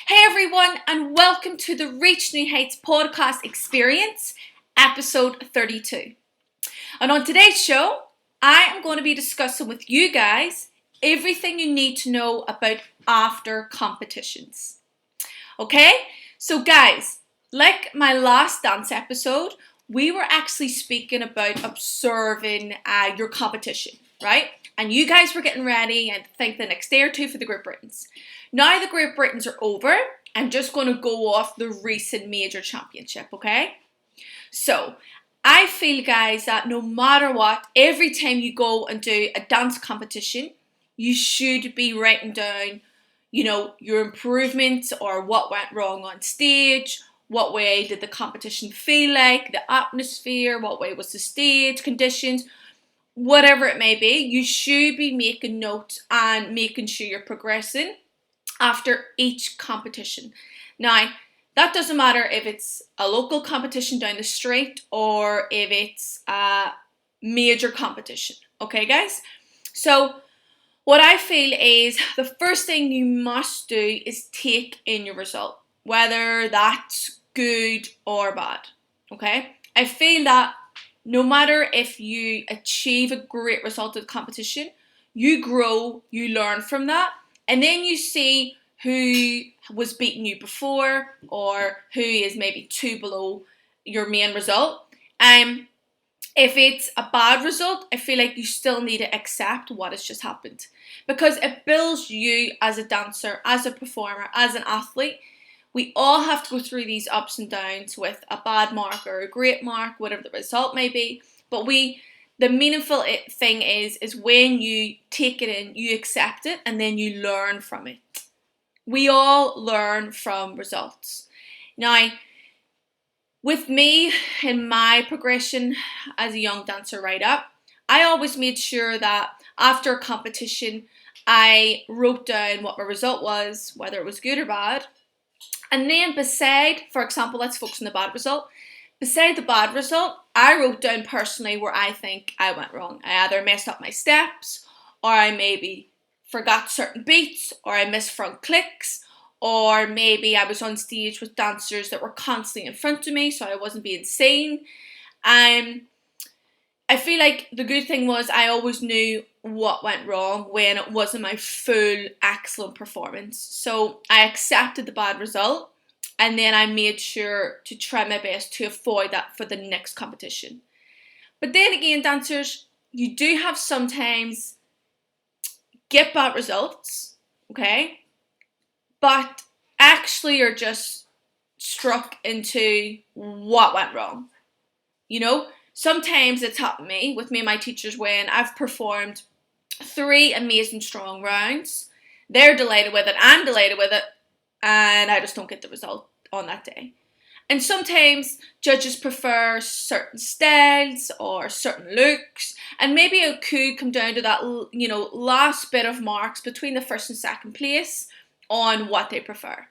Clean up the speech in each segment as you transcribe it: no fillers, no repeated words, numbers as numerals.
Hey everyone, and welcome to the Reach New Heights podcast experience, episode 32. And on today's show, I am going to be discussing with you guys everything you need to know about after competitions. Okay? So guys, like my last dance episode, we were actually speaking about observing your competition, right? And you guys were getting ready and think the next day or two for the Great Britons. Now the Great Britons are over, I'm just going to go off the recent major championship, okay? So, I feel, guys, that no matter what, every time you go and do a dance competition, you should be writing down, your improvements or what went wrong on stage, what way did the competition feel like, the atmosphere, what way was the stage, conditions, whatever it may be. You should be making notes and making sure you're progressing after each competition. Now, that doesn't matter if it's a local competition down the street or if it's a major competition. Okay, guys? So, what I feel is the first thing you must do is take in your result, whether that's good or bad. Okay? I feel that no matter if you achieve a great result at the competition, you grow, you learn from that, and then you see who was beating you before or who is maybe two below your main result. If it's a bad result, I feel like you still need to accept what has just happened because it builds you as a dancer, as a performer, as an athlete. We all have to go through these ups and downs with a bad mark or a great mark, whatever the result may be. But the meaningful thing is when you take it in, you accept it, and then you learn from it. We all learn from results. Now, with me in my progression as a young dancer right up, I always made sure that after a competition, I wrote down what my result was, whether it was good or bad. And then beside, for example, let's focus on the bad result. Beside the bad result, I wrote down personally where I think I went wrong. I either messed up my steps, or I maybe forgot certain beats, or I missed front clicks, or maybe I was on stage with dancers that were constantly in front of me, so I wasn't being seen. I feel like the good thing was I always knew what went wrong when it wasn't my full excellent performance. So I accepted the bad result and then I made sure to try my best to avoid that for the next competition. But then again, dancers, you do have sometimes get bad results, okay? But actually you're just struck into what went wrong. Sometimes it's happened to me with me and my teachers when I've performed 3 amazing strong rounds. They're delighted with it, I'm delighted with it, and I just don't get the result on that day. And sometimes judges prefer certain styles or certain looks, and maybe it could come down to that, last bit of marks between the first and second place on what they prefer.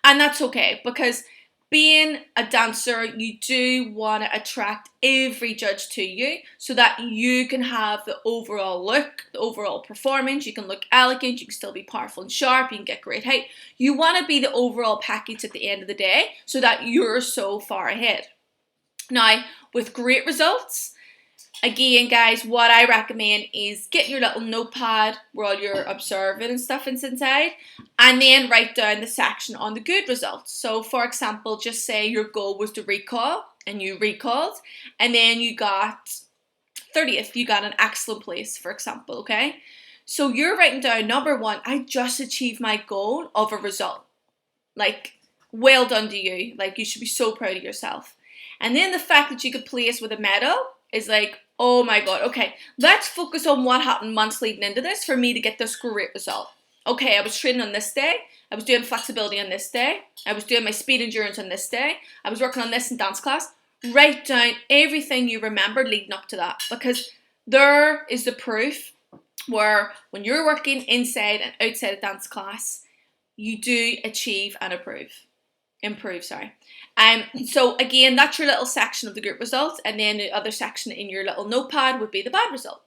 And that's okay, because being a dancer, you do want to attract every judge to you so that you can have the overall look, the overall performance. You can look elegant, you can still be powerful and sharp, you can get great height. You want to be the overall package at the end of the day so that you're so far ahead. Now, with great results, again, guys, what I recommend is get your little notepad where all you're observing and stuff is inside, and then write down the section on the good results. So, for example, just say your goal was to recall, and you recalled, and then you got 30th, you got an excellent place, for example, okay? So you're writing down, number 1, I just achieved my goal of a result. Like, well done to you. Like, you should be so proud of yourself. And then the fact that you could place with a medal is like, oh my god, okay, let's focus on what happened months leading into this for me to get this great result. Okay, I was training on this day, I was doing flexibility on this day, I was doing my speed endurance on this day, I was working on this in dance class. Write down everything you remembered leading up to that, because there is the proof where when you're working inside and outside of dance class, you do achieve and improve. So again, that's your little section of the group results, and then the other section in your little notepad would be the bad result.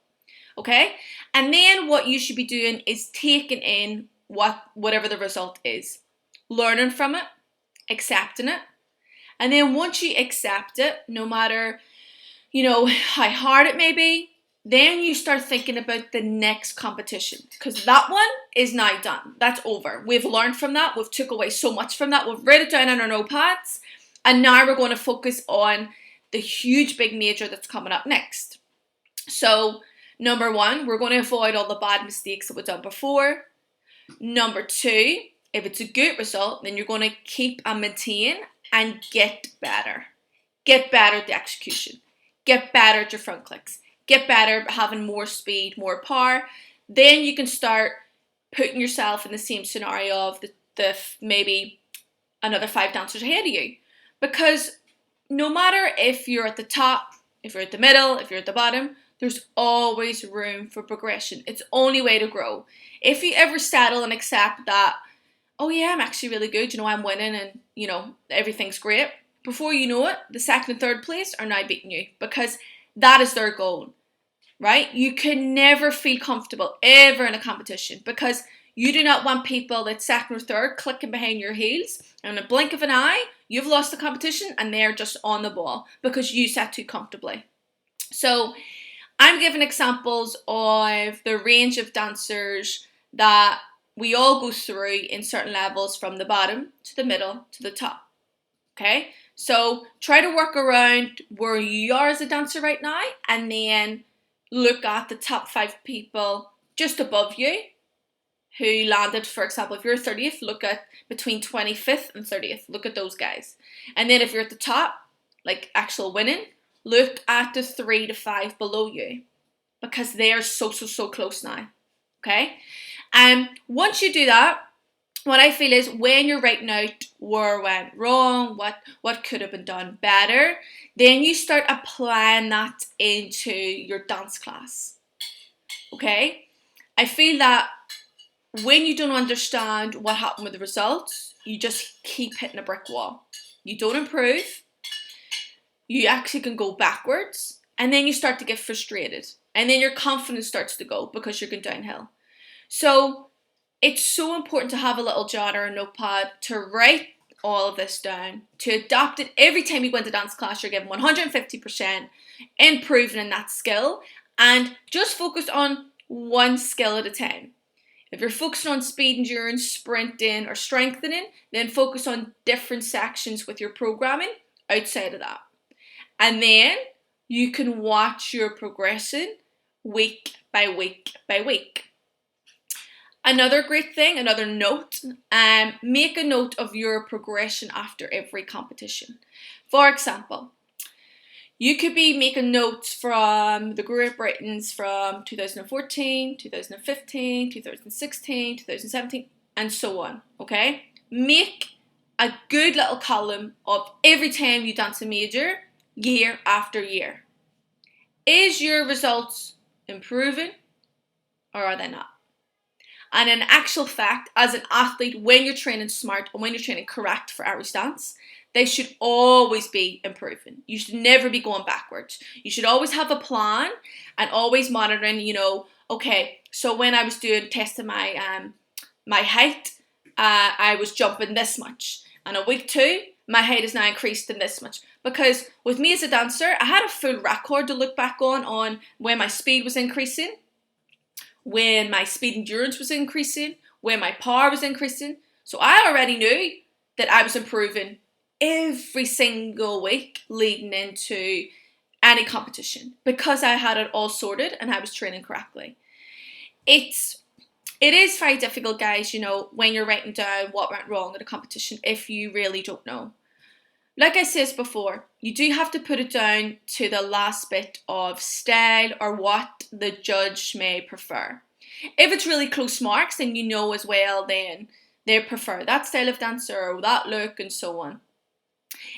Okay? And then what you should be doing is taking in whatever the result is. learning from it, accepting it. And then once you accept it, no matter, how hard it may be, then you start thinking about the next competition, because that one is now done. That's over. We've learned from that. We've took away so much from that. We've written it down on our notepads, and now we're going to focus on the huge big major that's coming up next. So, number one, we're going to avoid all the bad mistakes that we've done before. Number two, if it's a good result, then you're going to keep and maintain and get better. Get better at the execution. Get better at your front clicks. Get better at having more speed, more power. Then you can start putting yourself in the same scenario of the maybe another 5 dancers ahead of you. Because no matter if you're at the top, if you're at the middle, if you're at the bottom, there's always room for progression. It's the only way to grow. If you ever settle and accept that, oh yeah, I'm actually really good, I'm winning and, everything's great, before you know it, the second and third place are now beating you, because that is their goal, right? You can never feel comfortable ever in a competition, because you do not want people that's second or third clicking behind your heels, and in a blink of an eye, you've lost the competition and they're just on the ball because you sat too comfortably. So I'm giving examples of the range of dancers that we all go through in certain levels, from the bottom to the middle to the top. Okay? So try to work around where you are as a dancer right now, and then look at the top 5 people just above you who landed. For example, if you're 30th, look at between 25th and 30th. Look at those guys. And then if you're at the top, like actual winning, look at the 3 to 5 below you, because they are so close now. Okay? And once you do that, what I feel is when you're writing out where went wrong, what could have been done better, then you start applying that into your dance class. Okay? I feel that when you don't understand what happened with the results, you just keep hitting a brick wall. You don't improve. You actually can go backwards, and then you start to get frustrated, and then your confidence starts to go because you're going downhill. So it's so important to have a little jotter or a notepad to write all of this down, to adopt it every time you go into dance class. You're given 150%, improving in that skill, and just focus on one skill at a time. If you're focusing on speed, endurance, sprinting, or strengthening, then focus on different sections with your programming outside of that. And then you can watch your progression week by week by week. Another great thing, another note, make a note of your progression after every competition. For example, you could be making notes from the group ratings from 2014, 2015, 2016, 2017, and so on, okay? Make a good little column of every time you dance a major, year after year. Is your results improving, or are they not? And in actual fact, as an athlete, when you're training smart and when you're training correct for Irish dance, they should always be improving. You should never be going backwards. You should always have a plan and always monitoring, okay, so when I was testing my height, I was jumping this much. And in week 2, my height is now increased in this much. Because with me as a dancer, I had a full record to look back on when my speed was increasing, when my speed endurance was increasing, when my power was increasing. So I already knew that I was improving every single week leading into any competition, because I had it all sorted and I was training correctly. It is very difficult, guys, when you're writing down what went wrong in a competition if you really don't know. Like I said before, you do have to put it down to the last bit of style or what the judge may prefer. If it's really close marks, then you know as well then they prefer that style of dancer or that look and so on.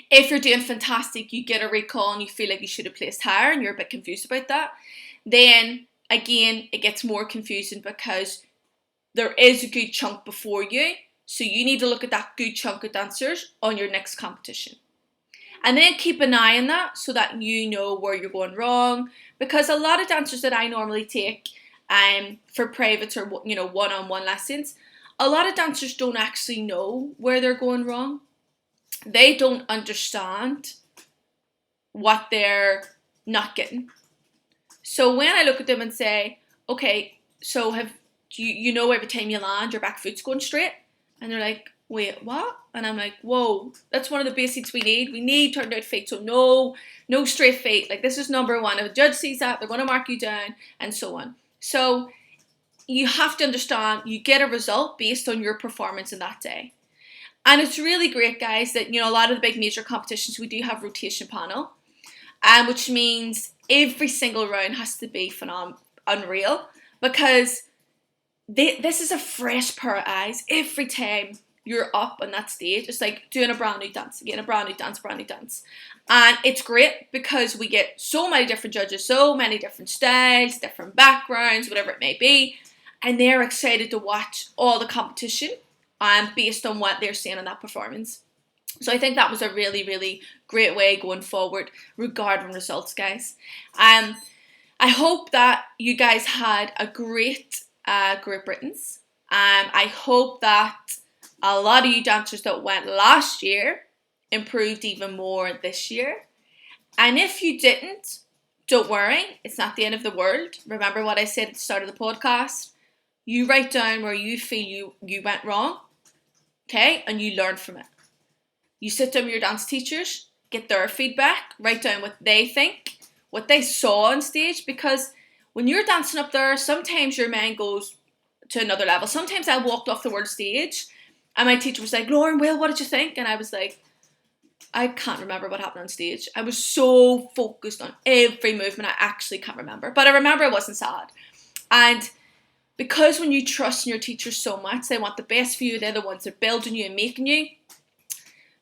If you're doing fantastic, you get a recall and you feel like you should have placed higher and you're a bit confused about that, then again it gets more confusing because there is a good chunk before you, so you need to look at that good chunk of dancers on your next competition. And then keep an eye on that so that you know where you're going wrong, because a lot of dancers that I normally take for privates or one-on-one lessons, a lot of dancers don't actually know where they're going wrong. They don't understand what they're not getting. So when I look at them and say, okay, so you know every time you land, your back foot's going straight? And they're like, wait, what? And I'm like, whoa, that's one of the basics we need. We need turned out feet. So no straight feet. Like, this is number one. If a judge sees that, they're going to mark you down, and so on. So you have to understand, you get a result based on your performance in that day. And it's really great, guys, that, a lot of the big major competitions, we do have rotation panel, which means every single round has to be unreal, because this is a fresh pair of eyes every time you're up on that stage. It's like doing a brand new dance, again, a brand new dance. And it's great because we get so many different judges, so many different styles, different backgrounds, whatever it may be, and they're excited to watch all the competition based on what they're seeing in that performance. So I think that was a really, really great way going forward regarding results, guys. I hope that you guys had a great Great Britain's. I hope that a lot of you dancers that went last year improved even more this year. And if you didn't, don't worry, it's not the end of the world. Remember what I said at the start of the podcast? You write down where you feel you went wrong, okay? And you learn from it. You sit down with your dance teachers, get their feedback, write down what they think, what they saw on stage, because when you're dancing up there, sometimes your mind goes to another level. Sometimes I walked off the world stage and my teacher was like, Lauren, Will, what did you think? And I was like, I can't remember what happened on stage. I was so focused on every movement, I actually can't remember. But I remember I wasn't sad. And because when you trust in your teachers so much, they want the best for you, they're the ones that are building you and making you,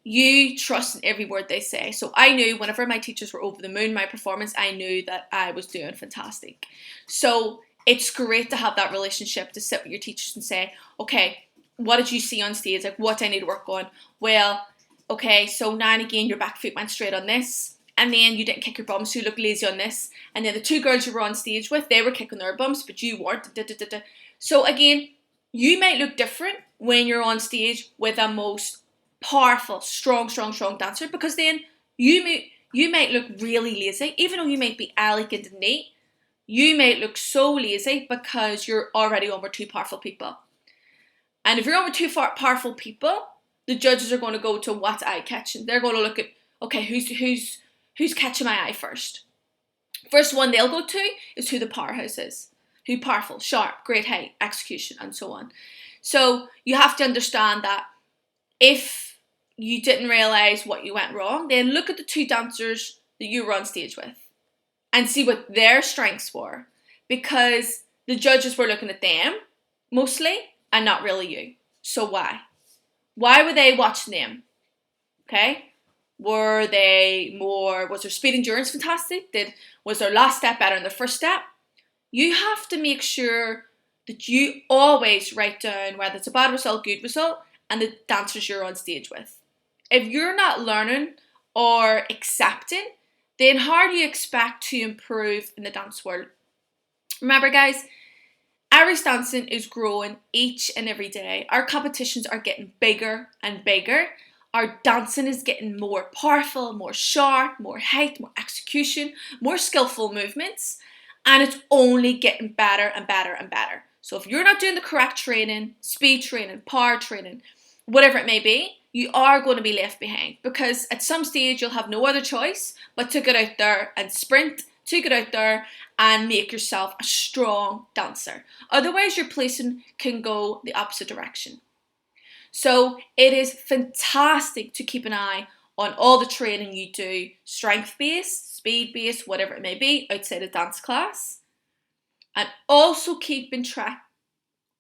you trust in every word they say. So I knew whenever my teachers were over the moon, my performance, I knew that I was doing fantastic. So it's great to have that relationship, to sit with your teachers and say, okay, what did you see on stage? Like, what do I need to work on? Well, okay, so now and again, your back foot went straight on this, and then you didn't kick your bum, so you look lazy on this. And then the two girls you were on stage with, they were kicking their bums, but you weren't. So again, you might look different when you're on stage with a most powerful, strong dancer, because then you might look really lazy, even though you might be elegant and neat. You might look so lazy because you're already on with two powerful people. And if you're on with two powerful people, the judges are going to go to what's eye catching. They're going to look at, okay, who's catching my eye first. First one they'll go to is who the powerhouse is, who powerful, sharp, great height, execution, and so on. So you have to understand that if you didn't realise what you went wrong, then look at the two dancers that you were on stage with and see what their strengths were, because the judges were looking at them mostly and not really you. So why? Why were they watching them? Okay? Was their speed endurance fantastic? Was their last step better than the first step? You have to make sure that you always write down whether it's a bad result, good result, and the dancers you're on stage with. If you're not learning or accepting, then how do you expect to improve in the dance world? Remember, guys, Irish dancing is growing each and every day. Our competitions are getting bigger and bigger. Our dancing is getting more powerful, more sharp, more height, more execution, more skillful movements, and it's only getting better and better and better. So if you're not doing the correct training, speed training, power training, whatever it may be, you are going to be left behind, because at some stage you'll have no other choice but to get out there and sprint, to get out there and make yourself a strong dancer. Otherwise your placing can go the opposite direction. So it is fantastic to keep an eye on all the training you do, strength-based, speed-based, whatever it may be, outside of dance class. And also keeping track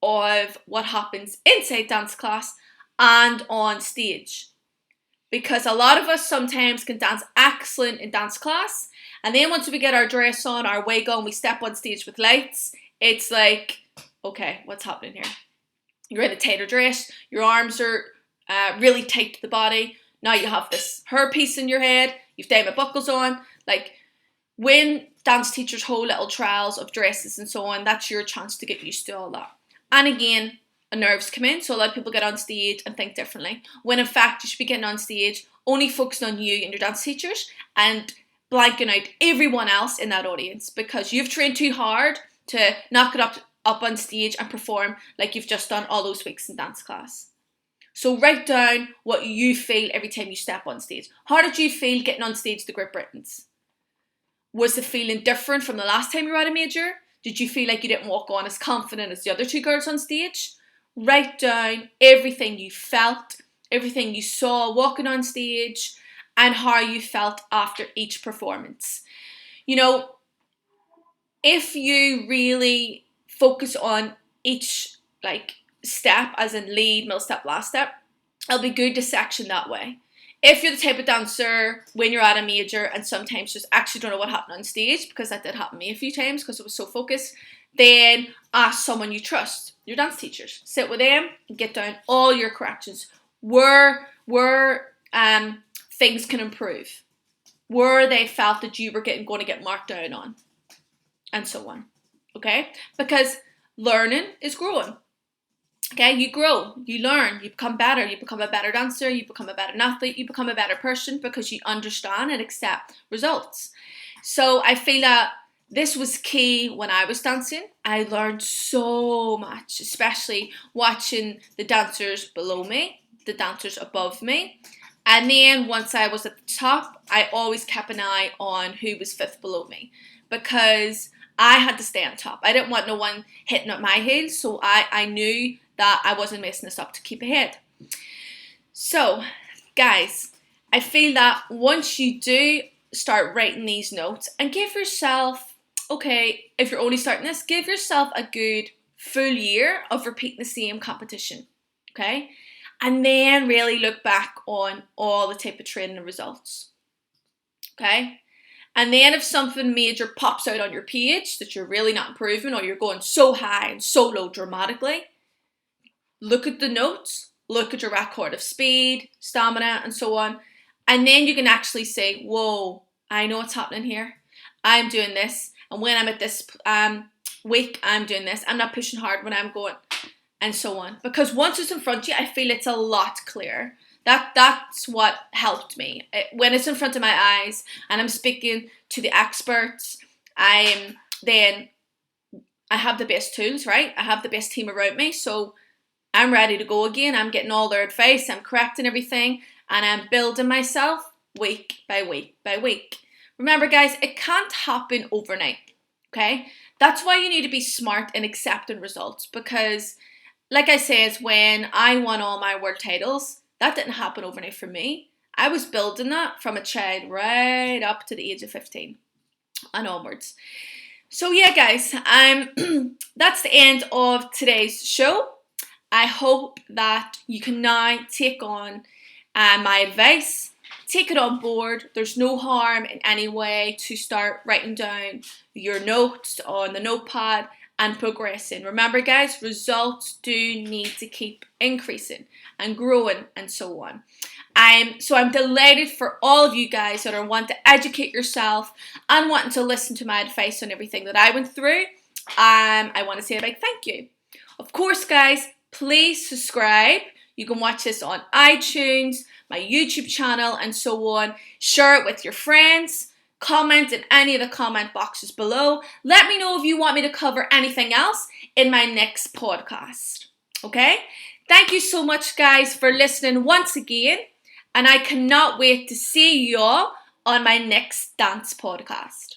of what happens inside dance class and on stage. Because a lot of us sometimes can dance excellent in dance class, and then once we get our dress on, our wig on, we step on stage with lights, it's like, okay, what's happening here? You're in a tighter dress, your arms are really tight to the body, now you have this hair piece in your head, you've diamond buckles on. Like, when dance teachers hold little trials of dresses and so on, that's your chance to get used to all that. And again, nerves come in. So a lot of people get on stage and think differently, when in fact you should be getting on stage only focusing on you and your dance teachers and blanking out everyone else in that audience, because you've trained too hard to knock it up on stage and perform like you've just done all those weeks in dance class. So write down what you feel every time you step on stage. How did you feel getting on stage the Great Britons? Was the feeling different from the last time you were at a major? Did you feel like you didn't walk on as confident as the other two girls on stage? Write down everything you felt, everything you saw walking on stage, and how you felt after each performance. You know, if you really focus on each step, as in lead, middle step, last step, it'll be good to section that way. If you're the type of dancer when you're at a major and sometimes just actually don't know what happened on stage, because that did happen to me a few times because I was so focused, then ask someone you trust, your dance teachers. Sit with them and get down all your corrections. Where things can improve. Where they felt that you were going to get marked down on. And so on. Okay? Because learning is growing. Okay, you grow, you learn, you become better, you become a better dancer, you become a better athlete, you become a better person because you understand and accept results. So I feel that this was key when I was dancing. I learned so much, especially watching the dancers below me, the dancers above me. And then once I was at the top, I always kept an eye on who was fifth below me, because I had to stay on top. I didn't want no one hitting at my heels, so I knew that I wasn't messing this up to keep ahead. So, guys, I feel that once you do start writing these notes and give yourself, okay, if you're only starting this, give yourself a good full year of repeating the same competition, okay? And then really look back on all the type of training and results, okay? And then if something major pops out on your page that you're really not improving, or you're going so high and so low dramatically, look at the notes, look at your record of speed, stamina, and so on. And then you can actually say, whoa, I know what's happening here. I'm doing this. And when I'm at this week, I'm doing this. I'm not pushing hard when I'm going, and so on. Because once it's in front of you, I feel it's a lot clearer. That's what helped me. When it's in front of my eyes and I'm speaking to the experts, then I have the best tools, right? I have the best team around me, so I'm ready to go again. I'm getting all their advice, I'm correcting everything, and I'm building myself week by week by week. Remember, guys, it can't happen overnight, okay? That's why you need to be smart in accepting results, because, like I said, when I won all my world titles, that didn't happen overnight for me. I was building that from a child right up to the age of 15 and onwards. So yeah, guys, that's the end of today's show. I hope that you can now take on my advice, take it on board. There's no harm in any way to start writing down your notes on the notepad and progressing. Remember, guys, results do need to keep increasing and growing and so on. So I'm delighted for all of you guys that are wanting to educate yourself and wanting to listen to my advice on everything that I went through. I want to say a big thank you. Of course, guys, please subscribe. You can watch this on iTunes, my YouTube channel, and so on. Share it with your friends. Comment in any of the comment boxes below. Let me know if you want me to cover anything else in my next podcast. Okay? Thank you so much, guys, for listening once again. And I cannot wait to see you all on my next dance podcast.